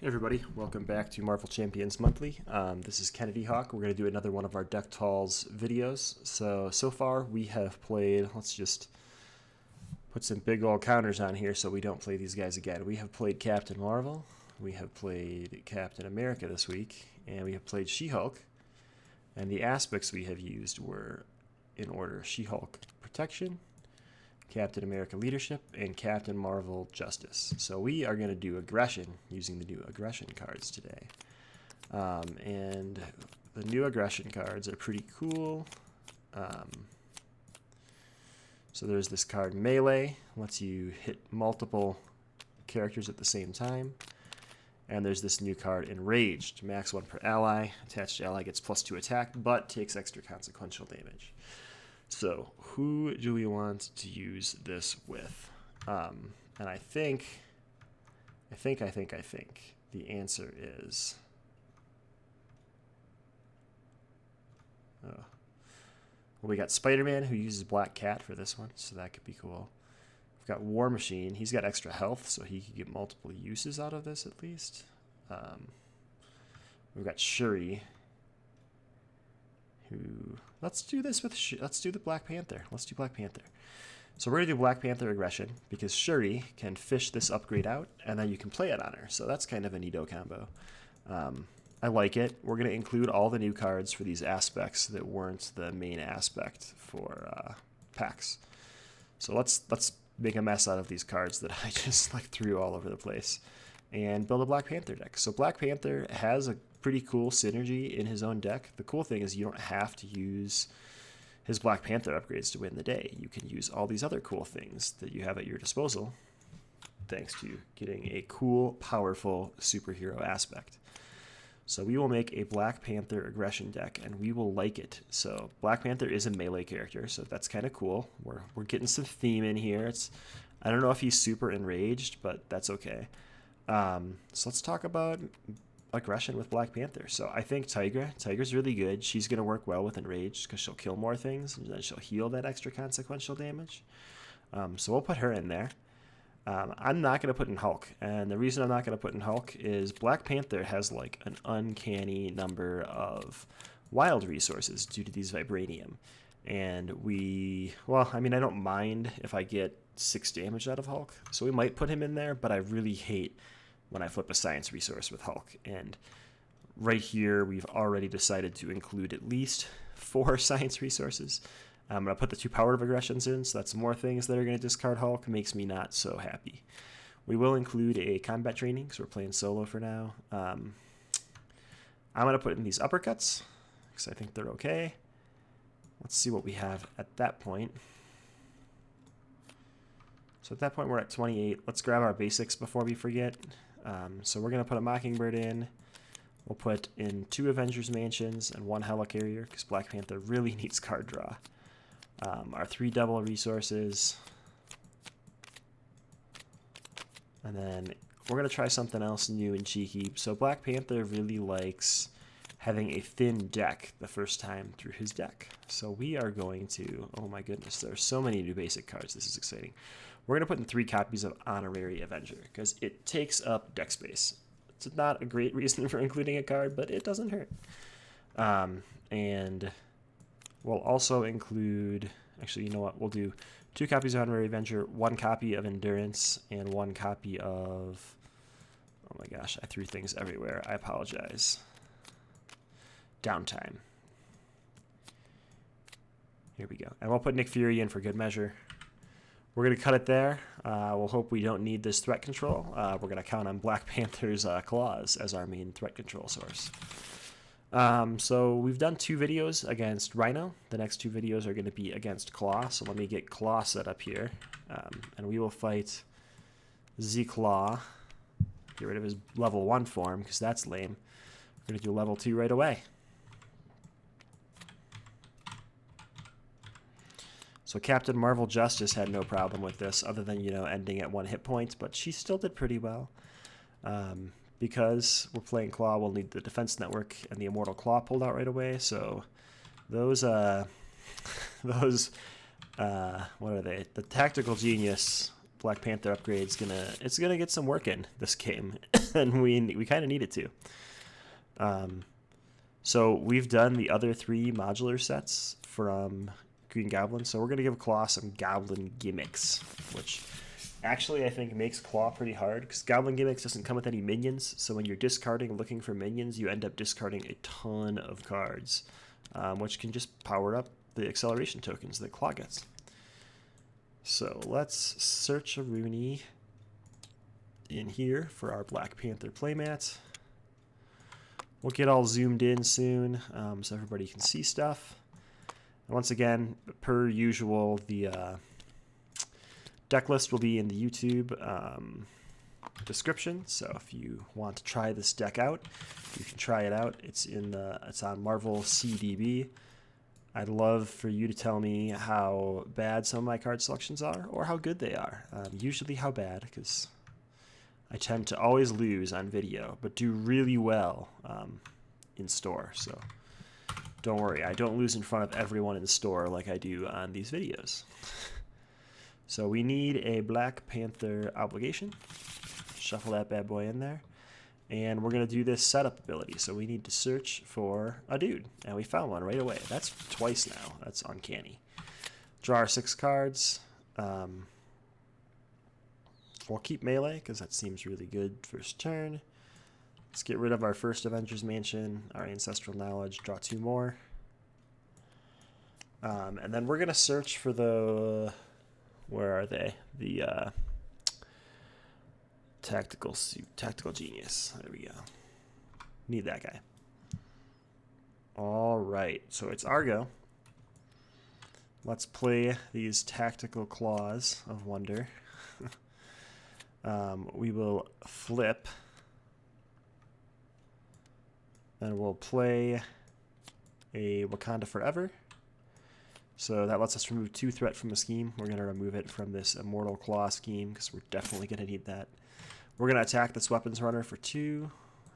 Hey everybody, welcome back to Marvel Champions Monthly. This is Kennedy Hawk. We're going to do another one of our Deck Talls videos. So far we have played, let's just put some big old counters on here so we don't play these guys again. We have played Captain Marvel, we have played Captain America this week, and we have played She-Hulk. And the aspects we have used were in order: She-Hulk Protection, Captain America Leadership, and Captain Marvel Justice. So we are going to do Aggression using the new Aggression cards today. And the new Aggression cards are pretty cool. So there's this card Melee, lets you hit multiple characters at the same time. And there's this new card Enraged, max 1 per ally. Attached ally gets +2 attack, but takes extra consequential damage. So, who do we want to use this with? And I think the answer is... well, we got Spider-Man, who uses Black Cat for this one, so that could be cool. We've got War Machine. He's got extra health, so he could get multiple uses out of this at least. We've got Shuri, who... let's do the Black Panther. Let's do Black Panther. So we're going to do Black Panther Aggression because Shuri can fish this upgrade out, and then you can play it on her. So that's kind of a neato combo. I like it. We're going to include all the new cards for these aspects that weren't the main aspect for packs. So let's make a mess out of these cards that I just threw all over the place and build a Black Panther deck. So Black Panther has a pretty cool synergy in his own deck. The cool thing is you don't have to use his Black Panther upgrades to win the day. You can use all these other cool things that you have at your disposal thanks to getting a cool, powerful superhero aspect. So we will make a Black Panther Aggression deck, and we will like it. So Black Panther is a melee character, so that's kind of cool. We're getting some theme in here. I don't know if he's super enraged, but that's okay. So let's talk about aggression with Black Panther. So I think Tiger's really good. She's going to work well with enraged because she'll kill more things, and then she'll heal that extra consequential damage. So we'll put her in there. I'm not going to put in Hulk, and the reason I'm not going to put in Hulk is Black Panther has an uncanny number of wild resources due to these vibranium. And I don't mind if I get 6 damage out of Hulk, so we might put him in there, but I really hate when I flip a science resource with Hulk. And right here, we've already decided to include at least 4 science resources. I'm going to put the 2 power of aggressions in, so that's more things that are going to discard Hulk. Makes me not so happy. We will include a combat training, because we're playing solo for now. I'm going to put in these uppercuts, because I think they're okay. Let's see what we have at that point. So at that point, we're at 28. Let's grab our basics before we forget. So we're going to put a Mockingbird in. We'll put in 2 Avengers Mansions and 1 Helicarrier, because Black Panther really needs card draw. Our 3 double resources. And then we're going to try something else new and cheeky. So Black Panther really likes having a thin deck the first time through his deck. So we are going to, oh my goodness, there are so many new basic cards. This is exciting. We're going to put in 3 copies of Honorary Avenger because it takes up deck space. It's not a great reason for including a card, but it doesn't hurt. And we'll also include, actually, you know what? We'll do 2 copies of Honorary Avenger, 1 copy of Endurance, and 1 copy of, oh my gosh, I threw things everywhere. I apologize. Downtime. Here we go. And we'll put Nick Fury in for good measure. We're going to cut it there. We'll hope we don't need this threat control. We're going to count on Black Panther's claws as our main threat control source. So we've done 2 videos against Rhino. The next 2 videos are going to be against Claw. So let me get Claw set up here. And we will fight Z-Claw. Get rid of his level 1 form because that's lame. We're going to do level 2 right away. So Captain Marvel Justice had no problem with this other than, ending at 1 hit point, but she still did pretty well. Because we're playing Claw, we'll need the Defense Network and the Immortal Claw pulled out right away. So those, what are they? The Tactical Genius Black Panther upgrade's it's gonna get some work in this game, and we kind of need it to. So we've done the other 3 modular sets from Green Goblin, so we're gonna give Claw some Goblin gimmicks, which actually I think makes Claw pretty hard because Goblin gimmicks doesn't come with any minions. So when you're discarding looking for minions, you end up discarding a ton of cards, which can just power up the acceleration tokens that Claw gets. So let's search a Rooney in here for our Black Panther playmat. We'll get all zoomed in soon so everybody can see stuff. And once again, per usual, the deck list will be in the YouTube description. So if you want to try this deck out, you can try it out. It's on Marvel CDB. I'd love for you to tell me how bad some of my card selections are or how good they are. Usually how bad, because I tend to always lose on video, but do really well in store. So don't worry, I don't lose in front of everyone in the store like I do on these videos. So we need a Black Panther obligation. Shuffle that bad boy in there. And we're going to do this setup ability. So we need to search for a dude. And we found one right away. That's twice now. That's uncanny. Draw our 6 cards. We'll keep melee because that seems really good first turn. Let's get rid of our first Avengers Mansion, our Ancestral Knowledge, draw 2 more. And then we're going to search for the... Where are they? The Tactical Genius. There we go. Need that guy. All right, so it's our go. Let's play these Tactical Claws of Wonder. We will flip. And we'll play a Wakanda Forever. So that lets us remove 2 threat from a scheme. We're going to remove it from this Immortal Claw scheme because we're definitely going to need that. We're going to attack this Weapons Runner for 2.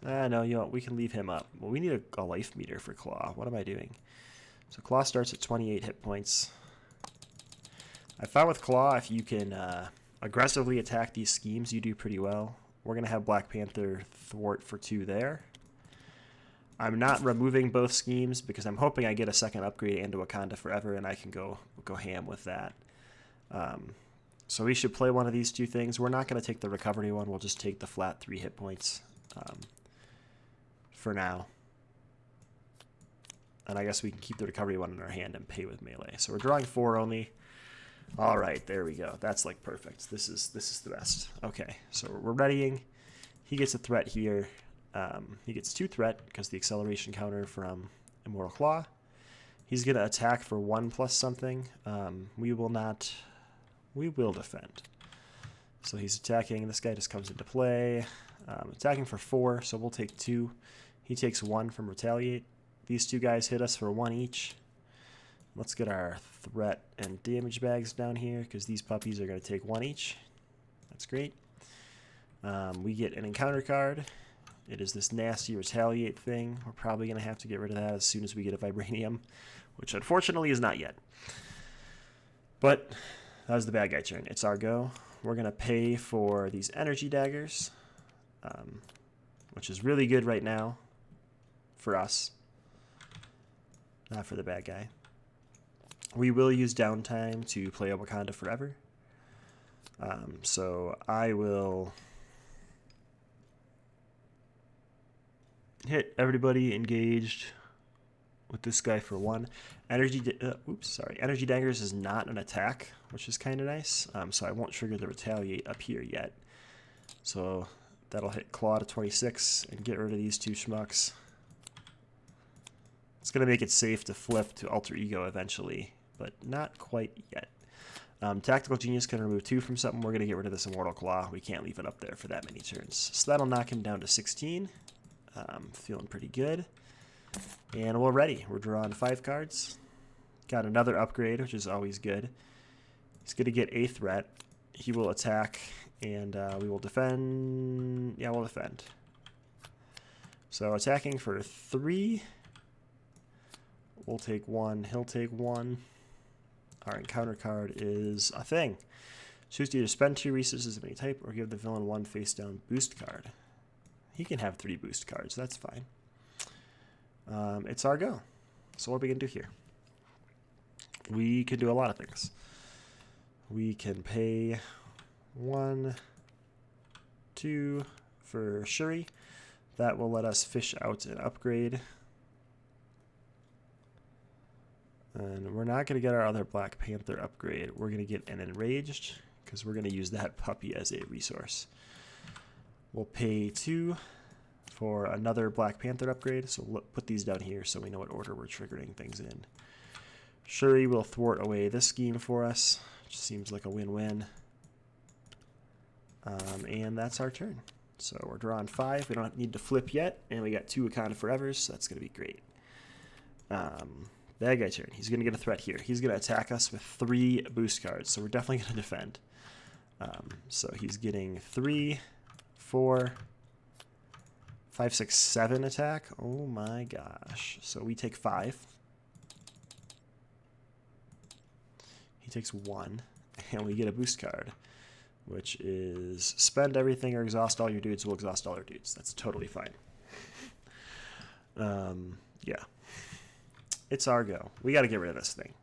No, you know what? We can leave him up. Well, we need a life meter for Claw. What am I doing? So Claw starts at 28 hit points. I found with Claw, if you can aggressively attack these schemes, you do pretty well. We're going to have Black Panther thwart for 2 there. I'm not removing both schemes because I'm hoping I get a second upgrade and a Wakanda Forever, and I can go ham with that. So we should play one of these 2 things. We're not going to take the recovery one. We'll just take the flat 3 hit points for now. And I guess we can keep the recovery one in our hand and pay with melee. So we're drawing 4 only. All right, there we go. That's like perfect. This is the best. Okay, so we're readying. He gets a threat here. He gets 2 threat because the acceleration counter from Immortal Claw. He's going to attack for 1 plus something. We will defend. So he's attacking. This guy just comes into play. Attacking for 4, so we'll take 2. He takes 1 from Retaliate. These 2 guys hit us for 1 each. Let's get our threat and damage bags down here because these puppies are going to take 1 each. That's great. We get an encounter card. It is this nasty Retaliate thing. We're probably going to have to get rid of that as soon as we get a Vibranium, which unfortunately is not yet. But that was the bad guy turn. It's our go. We're going to pay for these energy daggers, which is really good right now for us, not for the bad guy. We will use downtime to play a Wakanda Forever. So I will hit everybody engaged with this guy for 1. Energy daggers is not an attack, which is kind of nice. So I won't trigger the Retaliate up here yet. So that'll hit Claw to 26 and get rid of these 2 schmucks. It's going to make it safe to flip to Alter Ego eventually, but not quite yet. Tactical Genius can remove 2 from something. We're going to get rid of this Immortal Claw. We can't leave it up there for that many turns. So that'll knock him down to 16. Feeling pretty good. And we're ready. We're drawing 5 cards. Got another upgrade, which is always good. He's going to get a threat. He will attack, and we will defend. Yeah, we'll defend. So attacking for 3. We'll take 1. He'll take 1. Our encounter card is a thing. Choose to either spend 2 resources of any type or give the villain 1 face down boost card. He can have 3 boost cards, that's fine. It's our go. So what are we going to do here? We can do a lot of things. We can pay 1, 2 for Shuri. That will let us fish out an upgrade. And we're not going to get our other Black Panther upgrade. We're going to get an enraged, because we're going to use that puppy as a resource. We'll pay 2 for another Black Panther upgrade. So we'll put these down here so we know what order we're triggering things in. Shuri will thwart away this scheme for us, which seems like a win-win. And that's our turn. So we're drawing 5. We don't need to flip yet, and we got 2 Wakanda Forevers, so that's going to be great. Bad guy turn. He's going to get a threat here. He's going to attack us with 3 boost cards, so we're definitely going to defend. So he's getting 3, 4, 5, 6, 7 attack. Oh my gosh. So we take 5. He takes 1, and we get a boost card, which is spend everything or exhaust all your dudes. We'll exhaust all our dudes. That's totally fine. Yeah. It's our go. We got to get rid of this thing.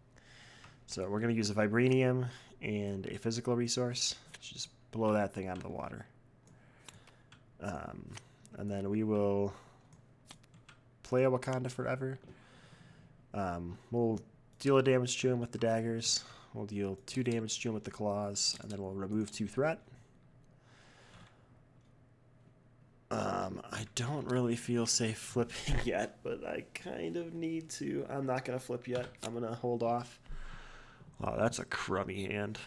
So we're going to use a vibranium and a physical resource. Just blow that thing out of the water. And then we will play a Wakanda Forever. We'll deal a damage to him with the daggers. We'll deal 2 damage to him with the claws, and then we'll remove 2 threat. I don't really feel safe flipping yet, but I kind of need to. I'm not going to flip yet. I'm going to hold off. Oh, that's a crummy hand.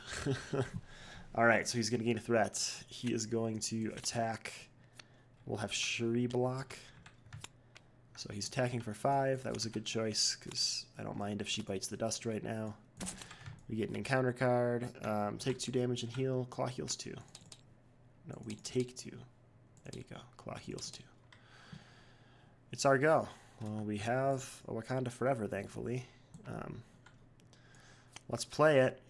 All right, so he's going to gain a threat. He is going to attack. We'll have Shuri block. So he's attacking for 5. That was a good choice, because I don't mind if she bites the dust right now. We get an encounter card. Take 2 damage and heal. Claw heals 2. No, we take 2. There you go. Claw heals 2. It's our go. Well, we have a Wakanda Forever, thankfully. Let's play it.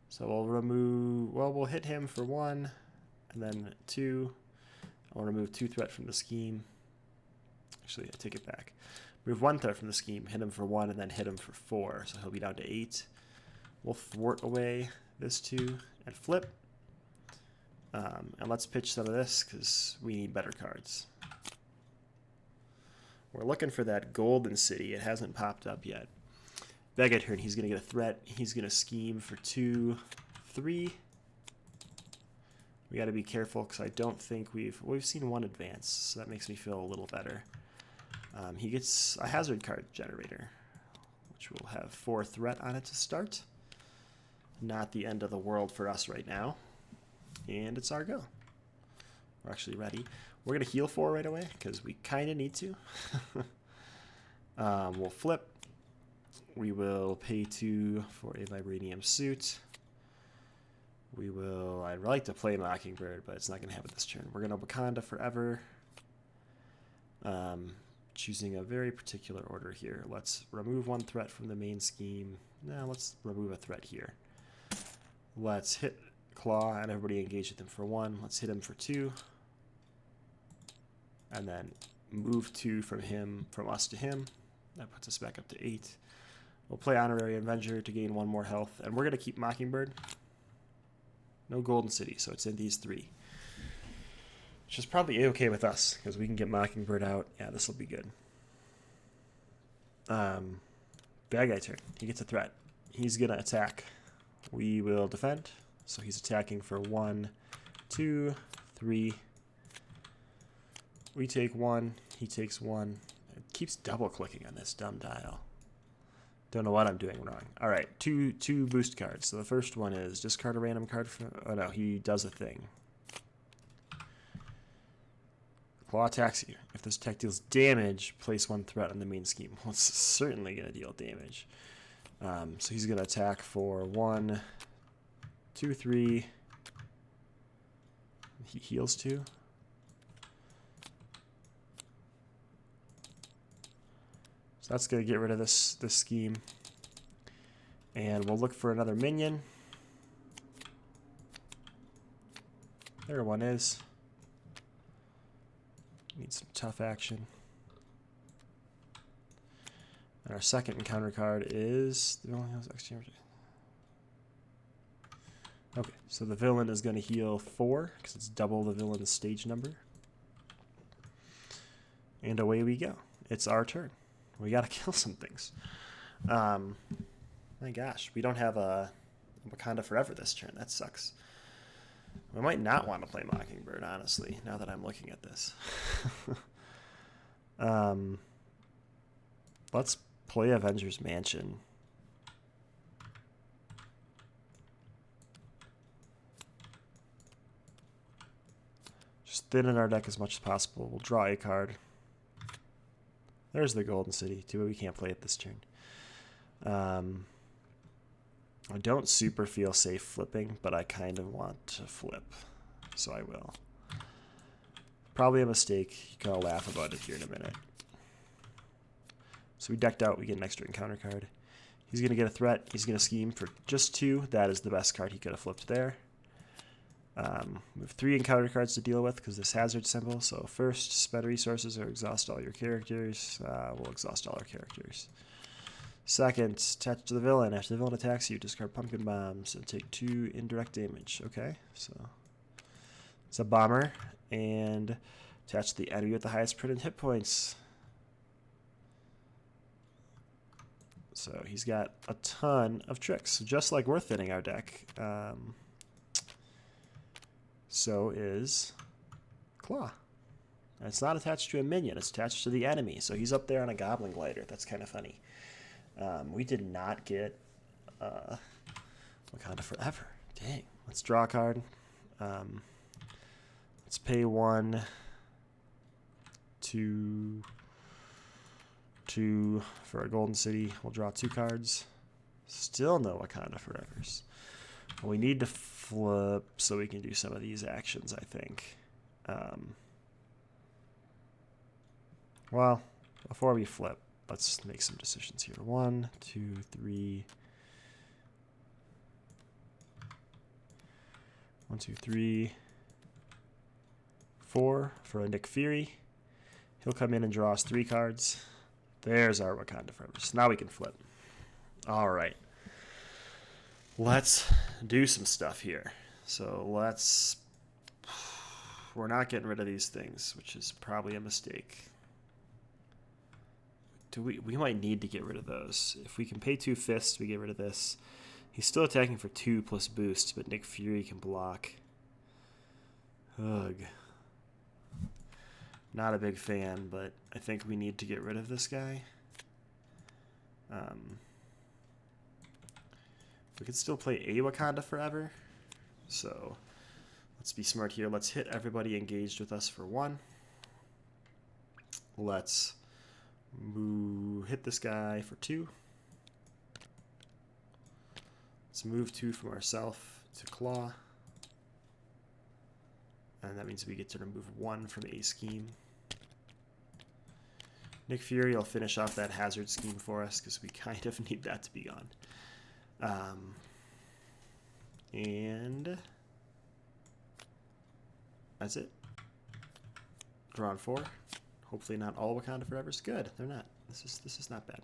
So we'll remove... Well, we'll hit him for 1, and then 2. I'll remove 2 threat from the scheme. Actually, I take it back. Remove 1 threat from the scheme, hit him for 1, and then hit him for 4. So he'll be down to 8. We'll thwart away this 2 and flip. And let's pitch some of this, because we need better cards. We're looking for that golden city. It hasn't popped up yet. Bad guy turn. He's going to get a threat. He's going to scheme for 2, 3. We got to be careful, because I don't think we've seen 1 advance, so that makes me feel a little better. He gets a hazard card generator, which will have 4 threat on it to start. Not the end of the world for us right now. And it's our go. We're actually ready. We're going to heal 4 right away, because we kind of need to. We'll flip. We will pay 2 for a vibranium suit. We will... I'd like to play Mockingbird, but it's not going to happen this turn. We're going to Wakanda Forever. Choosing a very particular order here. Let's remove 1 threat from the main scheme. No, let's remove a threat here. Let's hit Claw and everybody engage with him for 1. Let's hit him for 2. And then move 2 from us to him. That puts us back up to 8. We'll play Honorary Avenger to gain 1 more health. And we're going to keep Mockingbird. No Golden City, so it's in these 3. Which is probably okay with us, because we can get Mockingbird out. Yeah, this will be good. Bad guy turn. He gets a threat. He's going to attack. We will defend. So he's attacking for 1, 2, 3. We take 1. He takes 1. It keeps double clicking on this dumb dial. Don't know what I'm doing wrong. All right, two boost cards. So the first one is discard a random card. Oh no, he does a thing. Claw attacks you. If this attack deals damage, place 1 threat on the main scheme. Well, it's certainly going to deal damage. So he's going to attack for 1, 2, 3. He heals 2. So that's going to get rid of this scheme. And we'll look for another minion. There one is. Need some tough action. And our second encounter card is the villain has exchange. Okay, so the villain is going to heal 4 because it's double the villain's stage number. And away we go. It's our turn. We got to kill some things. My gosh, we don't have a Wakanda Forever this turn. That sucks. We might not want to play Mockingbird, honestly, now that I'm looking at this. Let's play Avengers Mansion. Just thin in our deck as much as possible. We'll draw a card. There's the Golden City. Too bad we can't play it this turn. I don't super feel safe flipping, but I kind of want to flip, so I will. Probably a mistake. You can all laugh about it here in a minute. So we decked out. We get an extra encounter card. He's going to get a threat. He's going to scheme for just 2. That is the best card he could have flipped there. We have 3 encounter cards to deal with because this hazard symbol. So first, spend resources or exhaust all your characters. We'll exhaust all our characters. Second, attach to the villain. After the villain attacks you, discard pumpkin bombs and take 2 indirect damage. Okay, so it's a bomber. And attach to the enemy with the highest printed hit points. So he's got a ton of tricks, just like we're thinning our deck. So is Claw. And it's not attached to a minion, it's attached to the enemy. So he's up there on a Goblin Glider. That's kind of funny. We did not get Wakanda Forever. Dang. Let's draw a card. Let's pay 1, 2 for a Golden City. We'll draw 2 cards. Still no Wakanda Forevers. Well, we need to flip so we can do some of these actions, I think. Well, before we flip, let's make some decisions here. 1, 2, 3. 1, 2, 3, 4 for a Nick Fury. He'll come in and draw us 3 cards. There's our Wakanda Forever. So now we can flip. All right. Let's do some stuff here. So we're not getting rid of these things, which is probably a mistake. We might need to get rid of those. If we can pay 2 fists, we get rid of this. He's still attacking for 2 plus boost, but Nick Fury can block. Ugh. Not a big fan, but I think we need to get rid of this guy. We could still play a Wakanda Forever. So let's be smart here. Let's hit everybody engaged with us for 1. Let's hit this guy for 2. Let's move 2 from ourselves to Claw. And that means we get to remove 1 from a scheme. Nick Fury will finish off that hazard scheme for us because we kind of need that to be gone. And that's it. Drawn 4. Hopefully not all Wakanda Forevers. Good, they're not. This is not bad.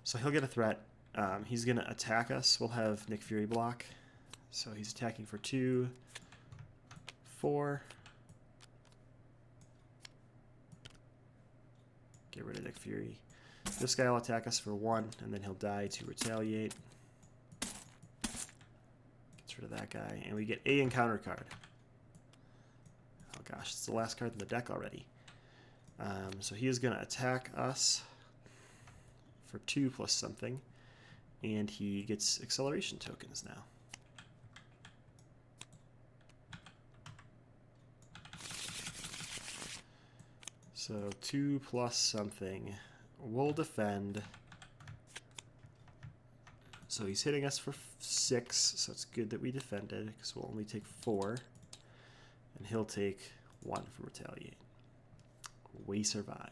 So he'll get a threat. He's gonna attack us. We'll have Nick Fury block. So he's attacking for 2, 4. Get rid of Nick Fury. This guy will attack us for 1, and then he'll die to retaliate. Gets rid of that guy, and we get a encounter card. Oh gosh, it's the last card in the deck already. So he is going to attack us for 2 plus something, and he gets acceleration tokens now. So 2 plus something. We'll defend. So he's hitting us for 6, so it's good that we defended because we'll only take 4. And he'll take 1 from retaliate. We survived.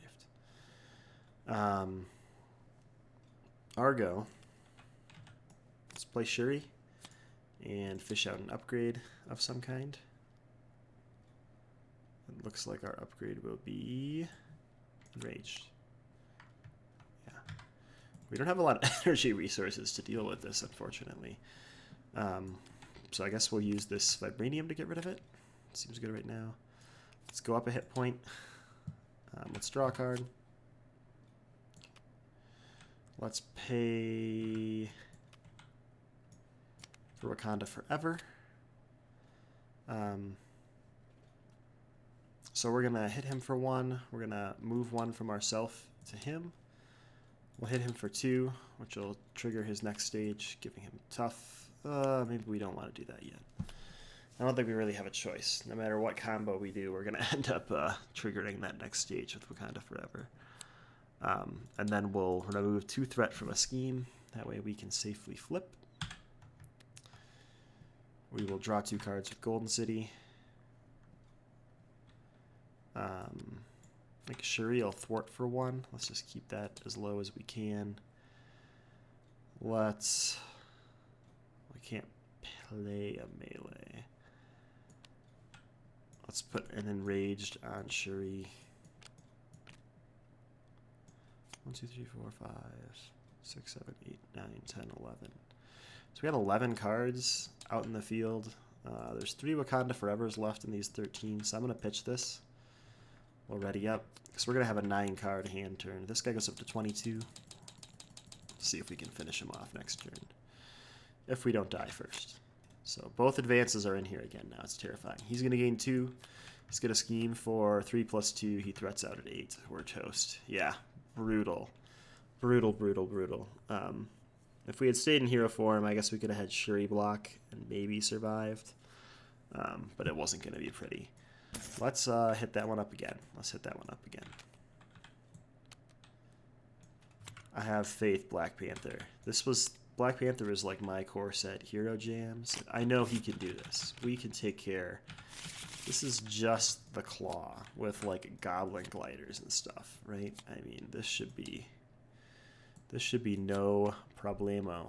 Argo. Let's play Shuri and fish out an upgrade of some kind. looks like our upgrade will be enraged. Yeah. We don't have a lot of energy resources to deal with this, unfortunately. So I guess we'll use this vibranium to get rid of it. Seems good right now. Let's go up a hit point. Let's draw a card. Let's pay for Wakanda Forever. So we're going to hit him for 1. We're going to move 1 from ourself to him. We'll hit him for 2, which will trigger his next stage, giving him tough. Maybe we don't want to do that yet. I don't think we really have a choice. No matter what combo we do, we're going to end up triggering that next stage with Wakanda Forever. And then we'll remove 2 threat from a scheme. That way we can safely flip. We will draw 2 cards with Golden City. Make Shuri will thwart for 1. Let's just keep that as low as we can. Let's... We can't play a melee. Let's put an enraged on Shuri. 1, 2, 3, 4, 5, 6, 7, 8, 9, 10, 11. So we had 11 cards out in the field. There's 3 Wakanda Forevers left in these 13, so I'm going to pitch this. We'll ready up, because we're going to have a 9-card hand turn. This guy goes up to 22. Let's see if we can finish him off next turn. If we don't die first. So both advances are in here again now. It's terrifying. He's going to gain 2. He's going to scheme for 3 + 2. He threats out at 8. We're toast. Yeah, brutal. Brutal, brutal, brutal. If we had stayed in hero form, I guess we could have had Shuri block and maybe survived. But it wasn't going to be pretty. Let's hit that one up again. Let's hit that one up again. I have faith, Black Panther. Black Panther is like my core set hero jams. I know he can do this. We can take care. This is just the claw with like goblin gliders and stuff, right? I mean, this should be no problemo.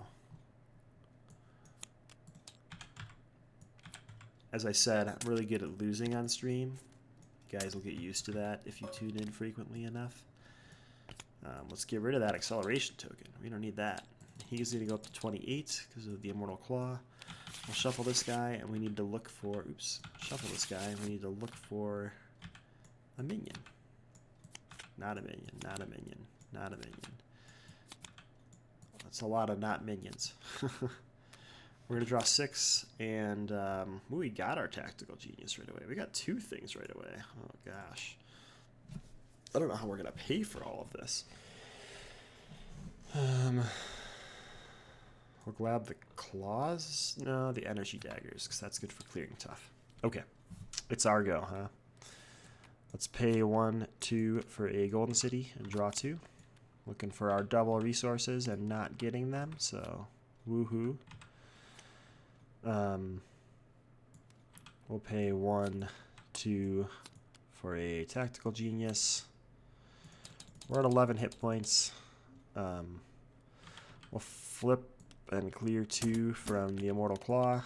As I said, I'm really good at losing on stream. You guys will get used to that if you tune in frequently enough. Let's get rid of that acceleration token. We don't need that. He's going to go up to 28 because of the Immortal Claw. We'll shuffle this guy, and we need to look for... Oops. Shuffle this guy, and we need to look for a minion. Not a minion, not a minion, not a minion. That's a lot of not minions. We're going to draw 6, and we got our Tactical Genius right away. We got 2 things right away. Oh, gosh. I don't know how we're going to pay for all of this. We'll grab the claws. No, the energy daggers, because that's good for clearing tough. Okay. It's our go, huh? Let's pay 1, 2 for a Golden City and draw 2. Looking for our double resources and not getting them, so woohoo. We'll pay 1, 2 for a Tactical Genius. We're at 11 hit points. We'll flip and clear 2 from the Immortal Claw.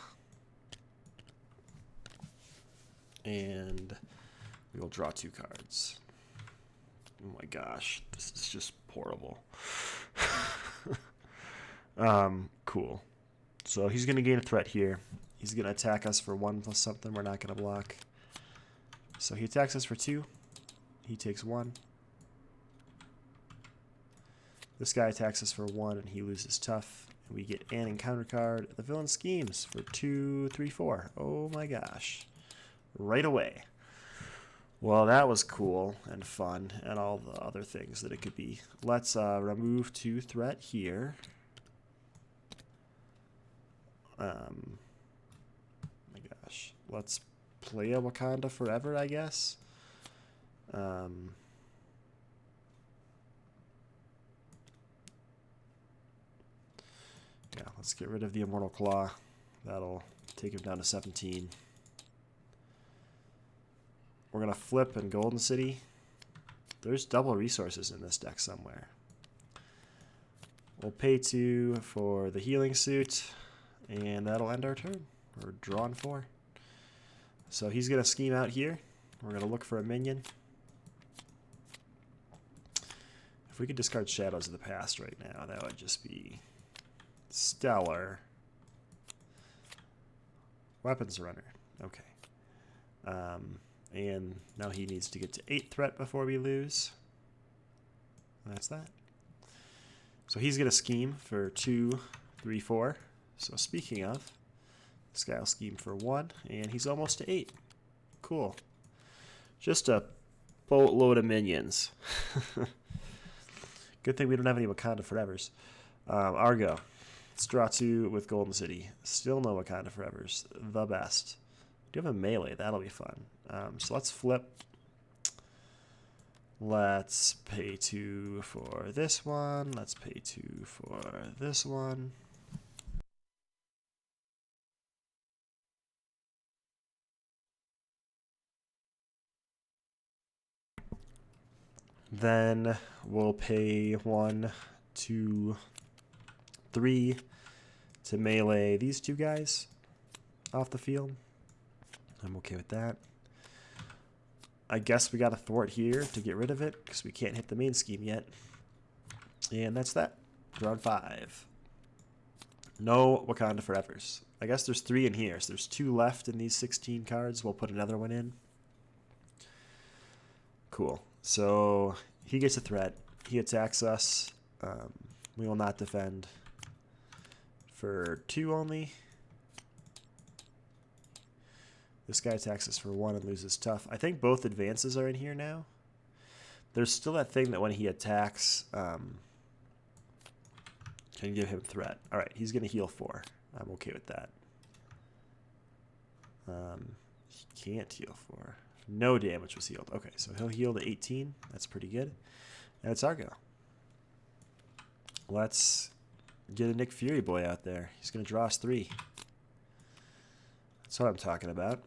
And we will draw 2 cards. Oh my gosh, this is just horrible. Cool. So he's going to gain a threat here. He's going to attack us for 1 + something. We're not going to block. So he attacks us for 2. He takes 1. This guy attacks us for 1, and he loses tough. And we get an encounter card. The villain schemes for 2, 3, 4. Oh my gosh. Right away. Well, that was cool and fun and all the other things that it could be. Let's remove 2 threat here. My gosh. Let's play a Wakanda Forever, I guess. Yeah, let's get rid of the Immortal Claw. That'll take him down to 17. We're going to flip in Golden City. There's double resources in this deck somewhere. We'll pay 2 for the healing suit, and that'll end our turn. We're drawing 4. So he's going to scheme out here. We're going to look for a minion. If we could discard Shadows of the Past right now, that would just be stellar. Weapons Runner. Okay. And now he needs to get to 8 threat before we lose. That's that. So he's going to scheme for 2, 3, 4. So speaking of, this guy will scheme for 1, and he's almost to 8. Cool. Just a boatload of minions. Good thing we don't have any Wakanda Forevers. Argo. Let's draw 2 with Golden City. Still no Wakanda Forevers. The best. We do have a melee. That'll be fun. So let's flip. Let's pay 2 for this one. Let's pay 2 for this one. Then we'll pay 1, 2, 3 to melee these 2 guys off the field. I'm okay with that. I guess we got to thwart here to get rid of it because we can't hit the main scheme yet. And that's that. Round 5. No Wakanda Forevers. I guess there's 3 in here, so there's 2 left in these 16 cards. We'll put another one in. Cool. So he gets a threat. He attacks us. We will not defend for 2 only. This guy attacks us for 1 and loses tough. I think both advances are in here now. There's still that thing that when he attacks, can give him threat. All right, he's going to heal 4. I'm okay with that. He can't heal 4. No damage was healed. Okay, so he'll heal to 18. That's pretty good. And it's Argo. Let's get a Nick Fury boy out there. He's going to draw us 3. That's what I'm talking about.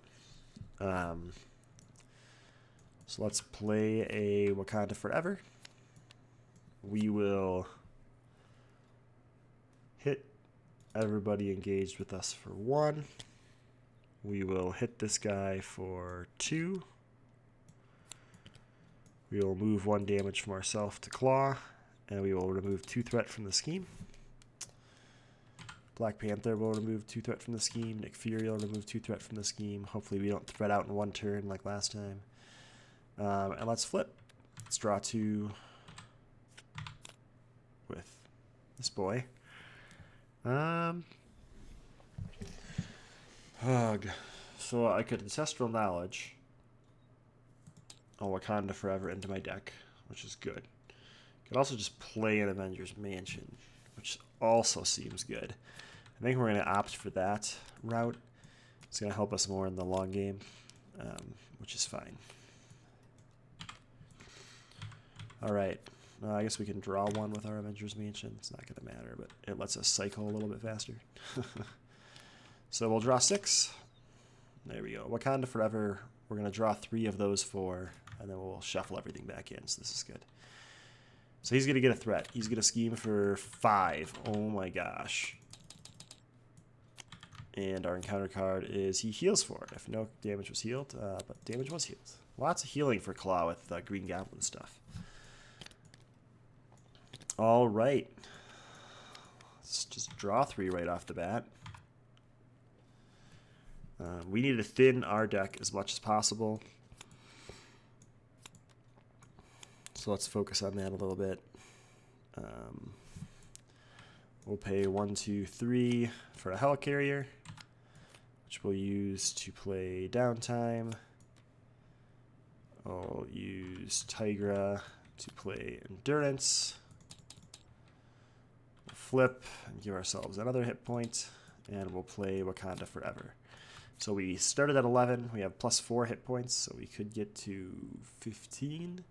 So let's play a Wakanda Forever. We will hit everybody engaged with us for 1. We will hit this guy for 2. We will move 1 damage from ourselves to Claw, and we will remove 2 threat from the scheme. Black Panther will remove 2 threat from the scheme. Nick Fury will remove 2 threat from the scheme. Hopefully we don't threat out in 1 turn like last time. And let's flip. Let's draw 2 with this boy. Ugh. So I could Ancestral Knowledge a Wakanda Forever into my deck, which is good. Could also just play an Avengers Mansion, which also seems good. I think we're going to opt for that route. It's going to help us more in the long game, which is fine. All right. I guess we can draw 1 with our Avengers Mansion. It's not going to matter, but it lets us cycle a little bit faster. So we'll draw 6. There we go. Wakanda Forever. We're going to draw 3 of those 4, and then we'll shuffle everything back in. So this is good. So he's going to get a threat. He's going to scheme for 5. Oh my gosh. And our encounter card is he heals 4. If no damage was healed, but damage was healed. Lots of healing for Claw with Green Goblin stuff. All right. Let's just draw 3 right off the bat. We need to thin our deck as much as possible. So let's focus on that a little bit. We'll pay 1, 2, 3 for a Helicarrier, which we'll use to play Downtime. I'll use Tigra to play Endurance. We'll flip and give ourselves another hit point, and we'll play Wakanda Forever. So we started at 11. We have plus 4 hit points, so we could get to 15.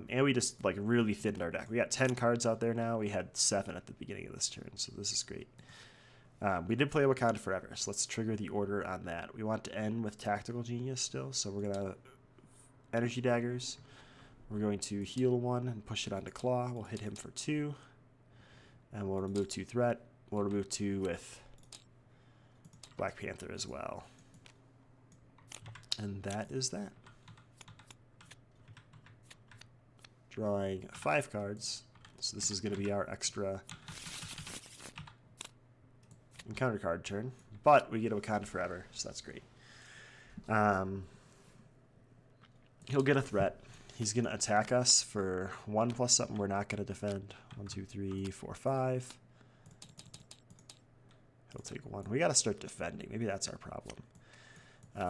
And we just like really thinned our deck. We got 10 cards out there now. We had 7 at the beginning of this turn, so this is great. We did play Wakanda Forever, so let's trigger the order on that. We want to end with Tactical Genius still, so we're going to Energy Daggers. We're going to heal 1 and push it onto Claw. We'll hit him for 2, and we'll remove 2 threat. We'll remove 2 with Black Panther as well. And that is that. Drawing 5 cards. So this is going to be our extra encounter card turn. But we get Wakanda Forever, so that's great. He'll get a threat. He's going to attack us for 1 plus something we're not going to defend. 1, 2, 3, 4, 5. He'll take 1. We got to start defending. Maybe that's our problem.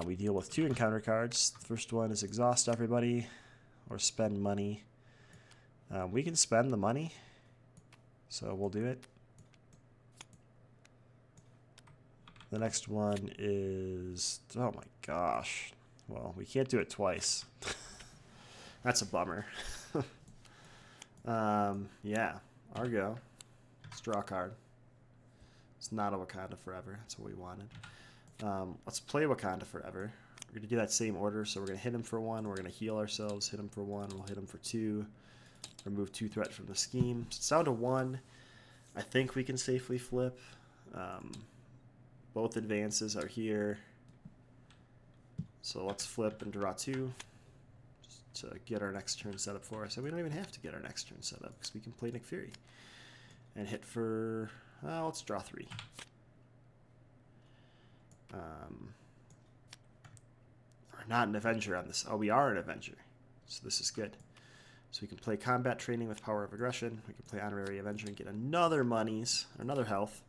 We deal with 2 encounter cards. The first one is exhaust everybody or spend money. We can spend the money, so we'll do it. The next one is, oh my gosh. Well, we can't do it twice. That's a bummer. Yeah, Argo. Let's draw a card. It's not a Wakanda Forever. That's what we wanted. Let's play Wakanda Forever. We're going to do that same order. So we're going to hit him for 1. We're going to heal ourselves. Hit him for 1. We'll hit him for 2. Remove 2 threat from the scheme. So it's down to 1. I think we can safely flip. Both advances are here. So let's flip and draw 2 to get our next turn set up for us. And we don't even have to get our next turn set up because we can play Nick Fury. And hit for, let's draw 3. We're not an Avenger on this. Oh, we are an Avenger. So this is good. So we can play Combat Training with Power of Aggression. We can play Honorary Avenger and get another monies, another health.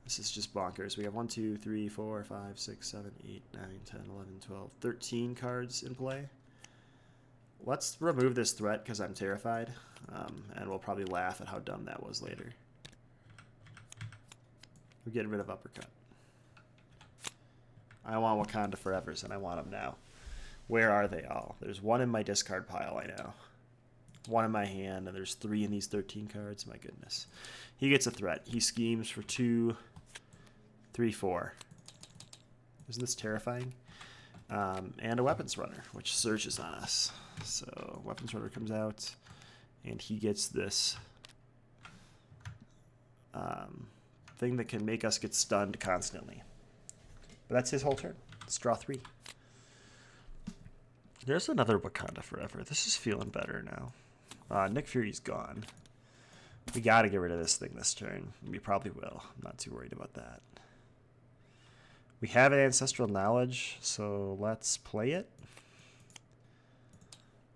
This is just bonkers. We have 1, 2, 3, 4, 5, 6, 7, 8, 9, 10, 11, 12, 13 cards in play. Let's remove this threat because I'm terrified. And we'll probably laugh at how dumb that was later. We're getting rid of Uppercut. I want Wakanda Forevers, and I want them now. Where are they all? There's 1 in my discard pile, I know. 1 in my hand, and there's 3 in these 13 cards. My goodness. He gets a threat. He schemes for 2, 3, 4. Isn't this terrifying? And a Weapons Runner, which surges on us. So Weapons Runner comes out, and he gets this thing that can make us get stunned constantly. But that's his whole turn. Let's draw 3. There's another Wakanda Forever. This is feeling better now. Nick Fury's gone. We got to get rid of this thing this turn. We probably will. I'm not too worried about that. We have an Ancestral Knowledge, so let's play it.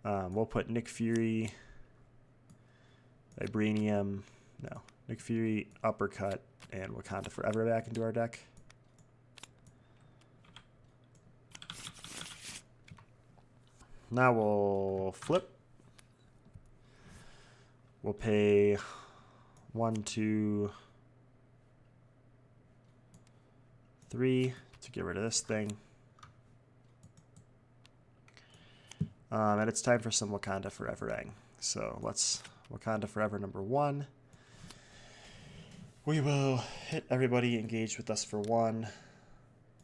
We'll put Nick Fury, Vibranium, no, Nick Fury, Uppercut, and Wakanda Forever back into our deck. Now we'll flip. We'll pay 1, 2, 3 to get rid of this thing. And it's time for some Wakanda Forever-ing. So let's Wakanda Forever number 1. We will hit everybody engaged with us for 1.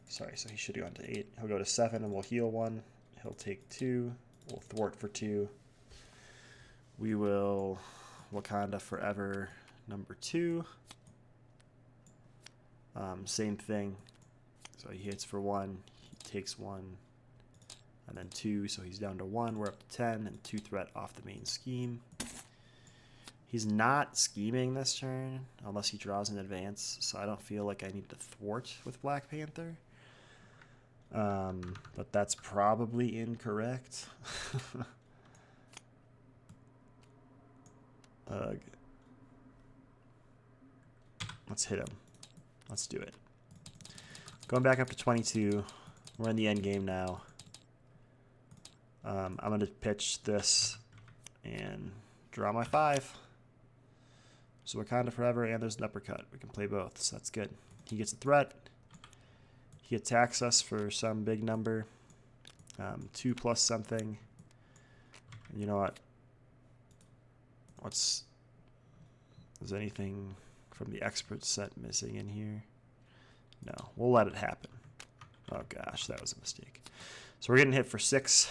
Sorry, so he should go on to 8. He'll go to 7 and we'll heal 1. He'll take 2. We'll thwart for 2. We will Wakanda Forever number 2. Same thing. So he hits for 1. He takes 1. And then 2. So he's down to 1. We're up to 10. And 2 threat off the main scheme. He's not scheming this turn unless he draws in advance. So I don't feel like I need to thwart with Black Panther. But that's probably incorrect. Let's hit him. Let's do it. Going back up to 22. We're in the end game now. I'm going to pitch this and draw my 5. So Wakanda Forever, and there's an uppercut. We can play both, so that's good. He gets a threat. He attacks us for some big number. 2 plus something. And you know what? Is anything from the expert set missing in here? No, we'll let it happen. Oh gosh, that was a mistake. So we're getting hit for 6.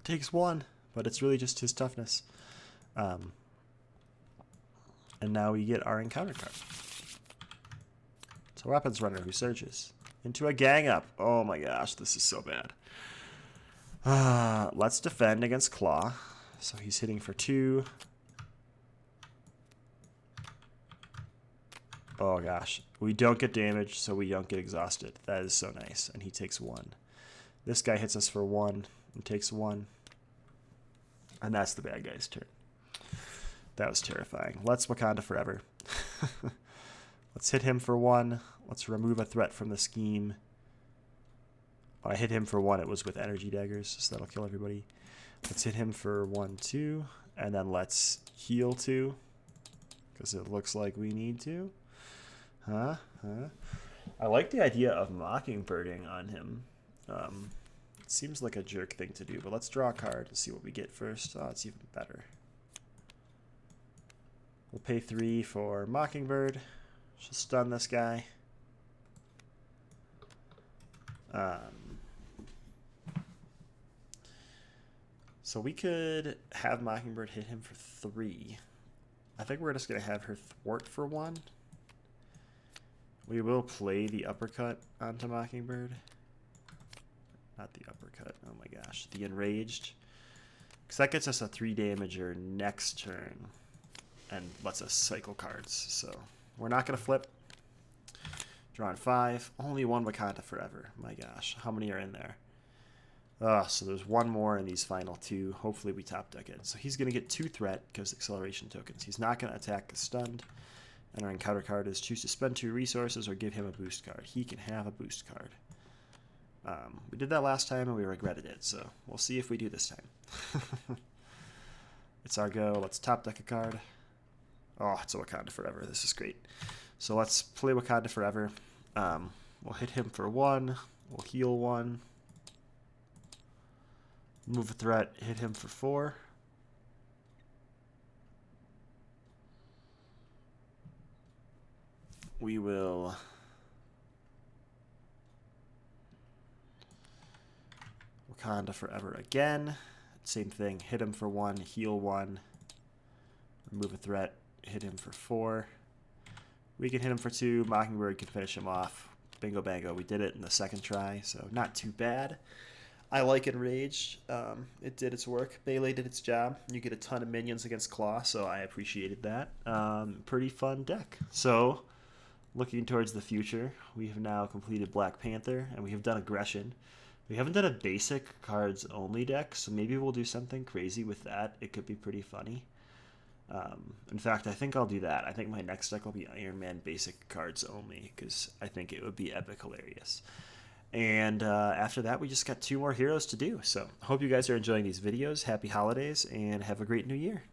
Takes 1, but it's really just his toughness. And now we get our encounter card. So Weapons Runner who surges. into a gang up. Oh my gosh, this is so bad. Let's defend against Claw. So he's hitting for 2. Oh gosh. We don't get damage, so we don't get exhausted. That is so nice. And he takes 1. This guy hits us for 1 and takes 1. And that's the bad guy's turn. That was terrifying. Let's Wakanda forever. Let's hit him for 1. Let's remove a threat from the scheme. I hit him for 1. It was with energy daggers, so that'll kill everybody. Let's hit him for 1, 2. And then let's heal 2. Because it looks like we need to. Huh? I like the idea of mockingbirding on him. It seems like a jerk thing to do, but let's draw a card and see what we get first. Oh, it's even better. We'll pay 3 for Mockingbird. She'll stun this guy. So we could have Mockingbird hit him for 3. I think we're just going to have her thwart for 1. We will play the uppercut onto Mockingbird. Not the uppercut. Oh my gosh. The enraged. Because that gets us a 3 damager next turn. And lets us cycle cards. So we're not going to flip. Drawing 5. Only 1 Wakanda forever. My gosh. How many are in there? So there's 1 more in these final 2. Hopefully we top deck it. So he's going to get 2 threat because acceleration tokens. He's not going to attack stunned. And our encounter card is choose to spend 2 resources or give him a boost card. He can have a boost card. We did that last time and we regretted it, so we'll see if we do this time. It's our go. Let's top deck a card. Oh, it's a Wakanda Forever. This is great. So let's play Wakanda Forever. We'll hit him for 1. We'll heal 1. Move a threat. Hit him for 4. We will Wakanda Forever again. Same thing. Hit him for 1, heal 1, remove a threat, hit him for 4. We can hit him for 2. Mockingbird can finish him off. Bingo bango. We did it in the second try, so not too bad. I like Enraged. It did its work. Melee did its job. You get a ton of minions against Claw, so I appreciated that. Pretty fun deck. So looking towards the future, we have now completed Black Panther, and we have done Aggression. We haven't done a basic cards only deck, so maybe we'll do something crazy with that. It could be pretty funny. In fact, I think I'll do that. I think my next deck will be Iron Man basic cards only, because I think it would be epic hilarious. And after that, we just got 2 more heroes to do. So hope you guys are enjoying these videos. Happy holidays, and have a great new year.